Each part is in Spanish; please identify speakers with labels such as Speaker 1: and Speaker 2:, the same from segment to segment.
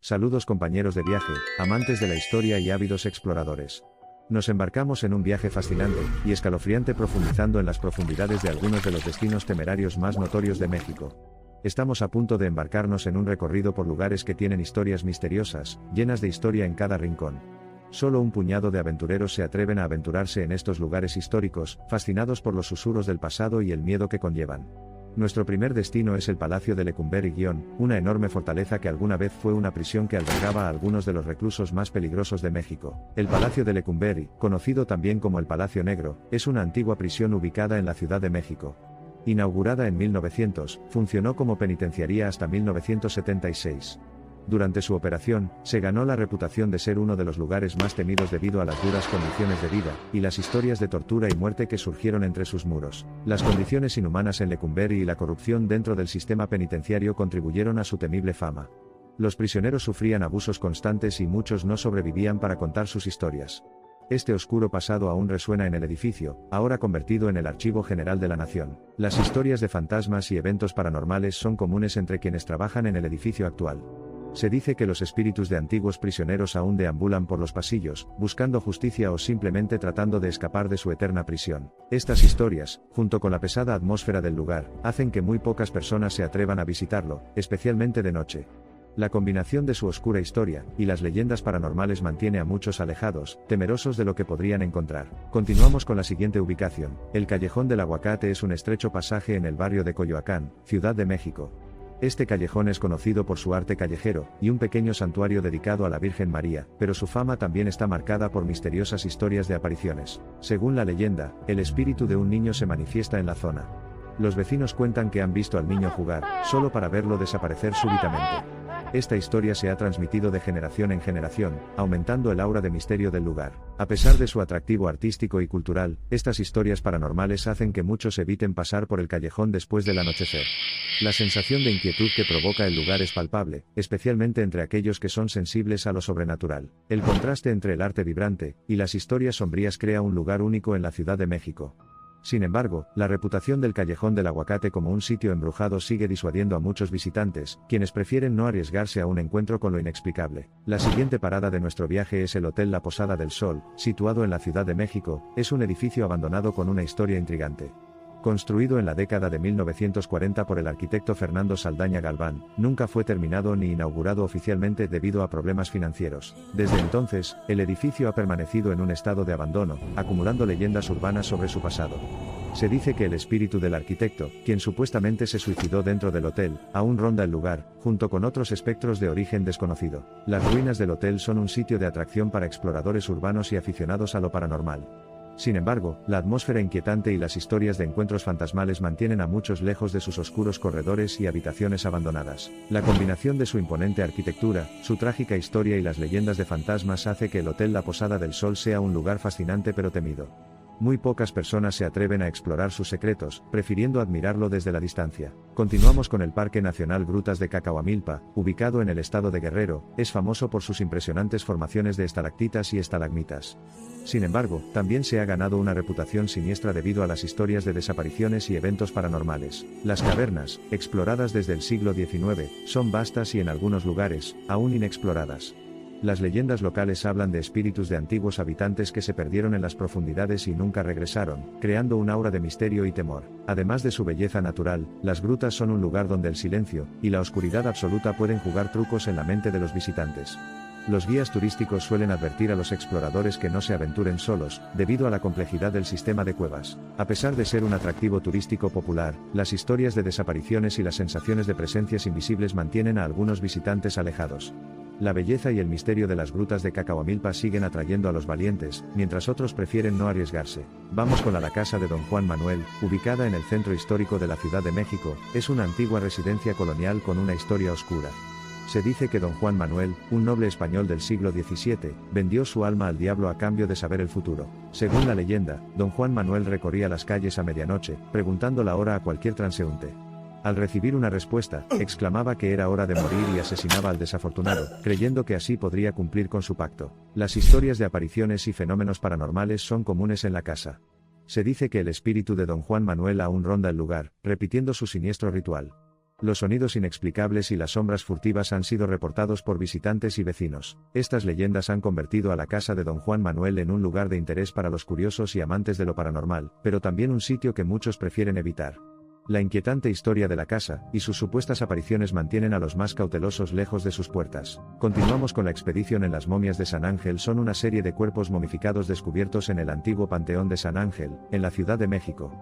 Speaker 1: Saludos compañeros de viaje, amantes de la historia y ávidos exploradores. Nos embarcamos en un viaje fascinante y escalofriante profundizando en las profundidades de algunos de los destinos temerarios más notorios de México. Estamos a punto de embarcarnos en un recorrido por lugares que tienen historias misteriosas, llenas de historia en cada rincón. Solo un puñado de aventureros se atreven a aventurarse en estos lugares históricos, fascinados por los susurros del pasado y el miedo que conllevan. Nuestro primer destino es el Palacio de Lecumberri, una enorme fortaleza que alguna vez fue una prisión que albergaba a algunos de los reclusos más peligrosos de México. El Palacio de Lecumberri, conocido también como el Palacio Negro, es una antigua prisión ubicada en la Ciudad de México. Inaugurada en 1900, funcionó como penitenciaría hasta 1976. Durante su operación, se ganó la reputación de ser uno de los lugares más temidos debido a las duras condiciones de vida, y las historias de tortura y muerte que surgieron entre sus muros. Las condiciones inhumanas en Lecumberri y la corrupción dentro del sistema penitenciario contribuyeron a su temible fama. Los prisioneros sufrían abusos constantes y muchos no sobrevivían para contar sus historias. Este oscuro pasado aún resuena en el edificio, ahora convertido en el Archivo General de la Nación. Las historias de fantasmas y eventos paranormales son comunes entre quienes trabajan en el edificio actual. Se dice que los espíritus de antiguos prisioneros aún deambulan por los pasillos, buscando justicia o simplemente tratando de escapar de su eterna prisión. Estas historias, junto con la pesada atmósfera del lugar, hacen que muy pocas personas se atrevan a visitarlo, especialmente de noche. La combinación de su oscura historia y las leyendas paranormales mantiene a muchos alejados, temerosos de lo que podrían encontrar. Continuamos con la siguiente ubicación. El Callejón del Aguacate es un estrecho pasaje en el barrio de Coyoacán, Ciudad de México. Este callejón es conocido por su arte callejero, y un pequeño santuario dedicado a la Virgen María, pero su fama también está marcada por misteriosas historias de apariciones. Según la leyenda, el espíritu de un niño se manifiesta en la zona. Los vecinos cuentan que han visto al niño jugar, solo para verlo desaparecer súbitamente. Esta historia se ha transmitido de generación en generación, aumentando el aura de misterio del lugar. A pesar de su atractivo artístico y cultural, estas historias paranormales hacen que muchos eviten pasar por el callejón después del anochecer. La sensación de inquietud que provoca el lugar es palpable, especialmente entre aquellos que son sensibles a lo sobrenatural. El contraste entre el arte vibrante y las historias sombrías crea un lugar único en la Ciudad de México. Sin embargo, la reputación del Callejón del Aguacate como un sitio embrujado sigue disuadiendo a muchos visitantes, quienes prefieren no arriesgarse a un encuentro con lo inexplicable. La siguiente parada de nuestro viaje es el Hotel La Posada del Sol, situado en la Ciudad de México. Es un edificio abandonado con una historia intrigante. Construido en la década de 1940 por el arquitecto Fernando Saldaña Galván, nunca fue terminado ni inaugurado oficialmente debido a problemas financieros. Desde entonces, el edificio ha permanecido en un estado de abandono, acumulando leyendas urbanas sobre su pasado. Se dice que el espíritu del arquitecto, quien supuestamente se suicidó dentro del hotel, aún ronda el lugar, junto con otros espectros de origen desconocido. Las ruinas del hotel son un sitio de atracción para exploradores urbanos y aficionados a lo paranormal. Sin embargo, la atmósfera inquietante y las historias de encuentros fantasmales mantienen a muchos lejos de sus oscuros corredores y habitaciones abandonadas. La combinación de su imponente arquitectura, su trágica historia y las leyendas de fantasmas hace que el Hotel La Posada del Sol sea un lugar fascinante pero temido. Muy pocas personas se atreven a explorar sus secretos, prefiriendo admirarlo desde la distancia. Continuamos con el Parque Nacional Grutas de Cacahuamilpa, ubicado en el estado de Guerrero. Es famoso por sus impresionantes formaciones de estalactitas y estalagmitas. Sin embargo, también se ha ganado una reputación siniestra debido a las historias de desapariciones y eventos paranormales. Las cavernas, exploradas desde el siglo XIX, son vastas y en algunos lugares, aún inexploradas. Las leyendas locales hablan de espíritus de antiguos habitantes que se perdieron en las profundidades y nunca regresaron, creando un aura de misterio y temor. Además de su belleza natural, las grutas son un lugar donde el silencio y la oscuridad absoluta pueden jugar trucos en la mente de los visitantes. Los guías turísticos suelen advertir a los exploradores que no se aventuren solos, debido a la complejidad del sistema de cuevas. A pesar de ser un atractivo turístico popular, las historias de desapariciones y las sensaciones de presencias invisibles mantienen a algunos visitantes alejados. La belleza y el misterio de las grutas de Cacahuamilpa siguen atrayendo a los valientes, mientras otros prefieren no arriesgarse. Vamos con la casa de Don Juan Manuel, ubicada en el centro histórico de la Ciudad de México. Es una antigua residencia colonial con una historia oscura. Se dice que Don Juan Manuel, un noble español del siglo XVII, vendió su alma al diablo a cambio de saber el futuro. Según la leyenda, Don Juan Manuel recorría las calles a medianoche, preguntando la hora a cualquier transeúnte. Al recibir una respuesta, exclamaba que era hora de morir y asesinaba al desafortunado, creyendo que así podría cumplir con su pacto. Las historias de apariciones y fenómenos paranormales son comunes en la casa. Se dice que el espíritu de Don Juan Manuel aún ronda el lugar, repitiendo su siniestro ritual. Los sonidos inexplicables y las sombras furtivas han sido reportados por visitantes y vecinos. Estas leyendas han convertido a la casa de Don Juan Manuel en un lugar de interés para los curiosos y amantes de lo paranormal, pero también un sitio que muchos prefieren evitar. La inquietante historia de la casa, y sus supuestas apariciones mantienen a los más cautelosos lejos de sus puertas. Continuamos con la expedición en las momias de San Ángel. Son una serie de cuerpos momificados descubiertos en el antiguo Panteón de San Ángel, en la Ciudad de México.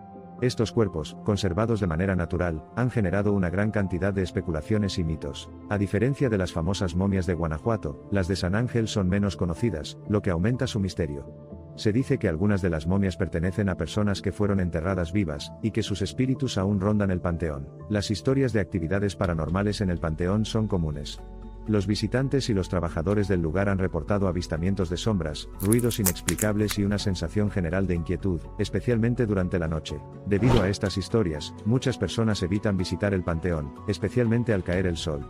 Speaker 1: Estos cuerpos, conservados de manera natural, han generado una gran cantidad de especulaciones y mitos. A diferencia de las famosas momias de Guanajuato, las de San Ángel son menos conocidas, lo que aumenta su misterio. Se dice que algunas de las momias pertenecen a personas que fueron enterradas vivas, y que sus espíritus aún rondan el panteón. Las historias de actividades paranormales en el panteón son comunes. Los visitantes y los trabajadores del lugar han reportado avistamientos de sombras, ruidos inexplicables y una sensación general de inquietud, especialmente durante la noche. Debido a estas historias, muchas personas evitan visitar el panteón, especialmente al caer el sol.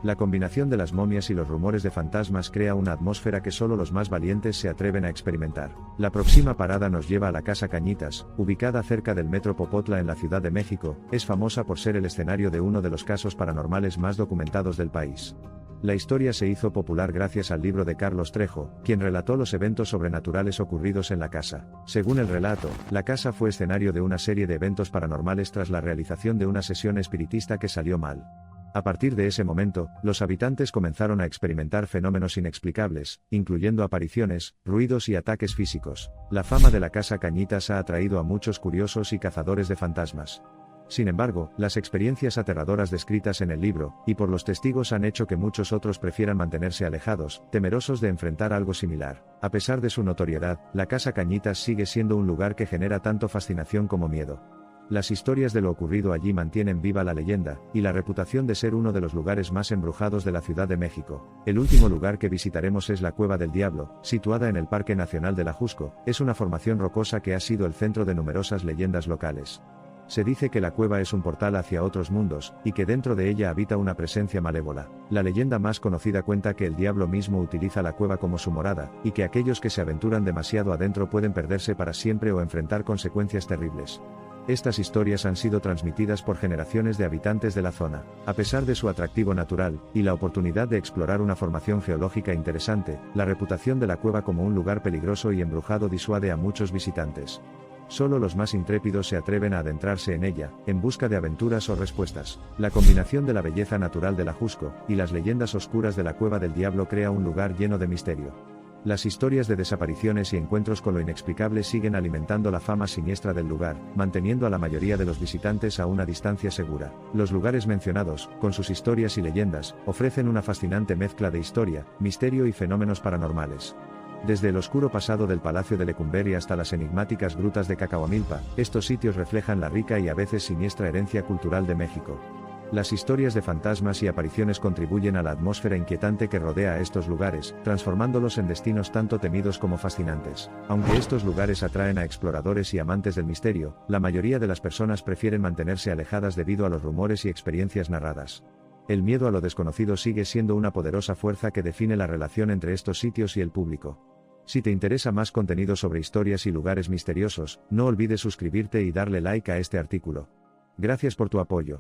Speaker 1: La combinación de las momias y los rumores de fantasmas crea una atmósfera que solo los más valientes se atreven a experimentar. La próxima parada nos lleva a la Casa Cañitas, ubicada cerca del Metro Popotla en la Ciudad de México. Es famosa por ser el escenario de uno de los casos paranormales más documentados del país. La historia se hizo popular gracias al libro de Carlos Trejo, quien relató los eventos sobrenaturales ocurridos en la casa. Según el relato, la casa fue escenario de una serie de eventos paranormales tras la realización de una sesión espiritista que salió mal. A partir de ese momento, los habitantes comenzaron a experimentar fenómenos inexplicables, incluyendo apariciones, ruidos y ataques físicos. La fama de la Casa Cañitas ha atraído a muchos curiosos y cazadores de fantasmas. Sin embargo, las experiencias aterradoras descritas en el libro, y por los testigos han hecho que muchos otros prefieran mantenerse alejados, temerosos de enfrentar algo similar. A pesar de su notoriedad, la Casa Cañitas sigue siendo un lugar que genera tanto fascinación como miedo. Las historias de lo ocurrido allí mantienen viva la leyenda, y la reputación de ser uno de los lugares más embrujados de la Ciudad de México. El último lugar que visitaremos es la Cueva del Diablo, situada en el Parque Nacional del Ajusco. Es una formación rocosa que ha sido el centro de numerosas leyendas locales. Se dice que la cueva es un portal hacia otros mundos, y que dentro de ella habita una presencia malévola. La leyenda más conocida cuenta que el diablo mismo utiliza la cueva como su morada, y que aquellos que se aventuran demasiado adentro pueden perderse para siempre o enfrentar consecuencias terribles. Estas historias han sido transmitidas por generaciones de habitantes de la zona. A pesar de su atractivo natural, y la oportunidad de explorar una formación geológica interesante, la reputación de la cueva como un lugar peligroso y embrujado disuade a muchos visitantes. Solo los más intrépidos se atreven a adentrarse en ella, en busca de aventuras o respuestas. La combinación de la belleza natural del Ajusco, y las leyendas oscuras de la Cueva del Diablo crea un lugar lleno de misterio. Las historias de desapariciones y encuentros con lo inexplicable siguen alimentando la fama siniestra del lugar, manteniendo a la mayoría de los visitantes a una distancia segura. Los lugares mencionados, con sus historias y leyendas, ofrecen una fascinante mezcla de historia, misterio y fenómenos paranormales. Desde el oscuro pasado del Palacio de Lecumberri hasta las enigmáticas grutas de Cacahuamilpa, estos sitios reflejan la rica y a veces siniestra herencia cultural de México. Las historias de fantasmas y apariciones contribuyen a la atmósfera inquietante que rodea a estos lugares, transformándolos en destinos tanto temidos como fascinantes. Aunque estos lugares atraen a exploradores y amantes del misterio, la mayoría de las personas prefieren mantenerse alejadas debido a los rumores y experiencias narradas. El miedo a lo desconocido sigue siendo una poderosa fuerza que define la relación entre estos sitios y el público. Si te interesa más contenido sobre historias y lugares misteriosos, no olvides suscribirte y darle like a este artículo. Gracias por tu apoyo.